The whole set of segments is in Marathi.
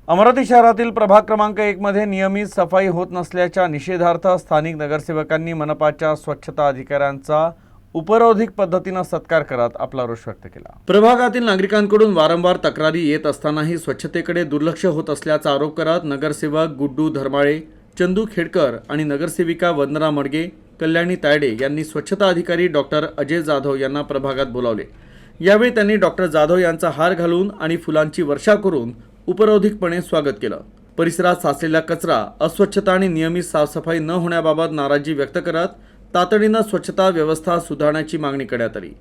अमरावती शहरातील प्रभाग क्रमांक 1 मध्ये नियमित सफाई होत नसल्याच्या निषेधार्थ स्थानिक नगरसेवकांनी मनपाच्या स्वच्छता अधिकाऱ्यांचा उपरोधिक पद्धतीने सत्कार करत आपला रोष व्यक्त केला। प्रभागातील नागरिकांकडून वारंवार तक्रारी येत असतानाही स्वच्छतेकडे दुर्लक्ष होत असल्याचा आरोप करत नगरसेवक गुड्डू धर्माळे, चंदू खेडकर आणि नगरसेविका वंदना मडगे, कल्याणी तायडे यांनी स्वच्छता अधिकारी डॉक्टर अजय जाधव यांना प्रभागात बोलावले। यावेळी त्यांनी डॉक्टर जाधव यांचा हार घालून आणि फुलांची वर्षा करून उपरोधिकपणे स्वागत केलं। परिसरात साचलेला कचरा, अस्वच्छता आणि नियमित साफसफाई न होण्याबाबत नाराजी व्यक्त करत तातडीने स्वच्छता व्यवस्था सुधारण्याची मागणी करण्यात आली।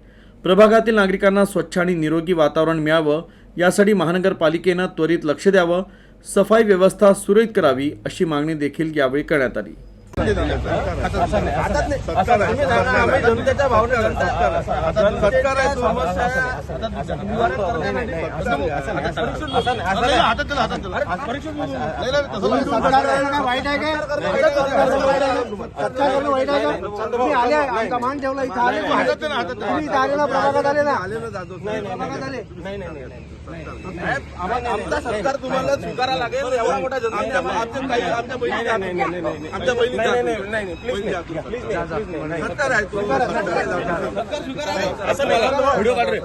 प्रभागातील नागरिकांना स्वच्छ आणि निरोगी वातावरण मिळावं यासाठी महानगरपालिकेने त्वरित लक्ष द्यावं, सफाई व्यवस्था सुरळीत करावी अशी मागणी देखील यावेळी करण्यात आली। आमचा सरकार तुम्हाला स्वीकारायला लागेल। एवढा मोठा आमच्या बहिणी सरकार आहे, सरकार स्वीकारायला व्हिडिओ काढ रे।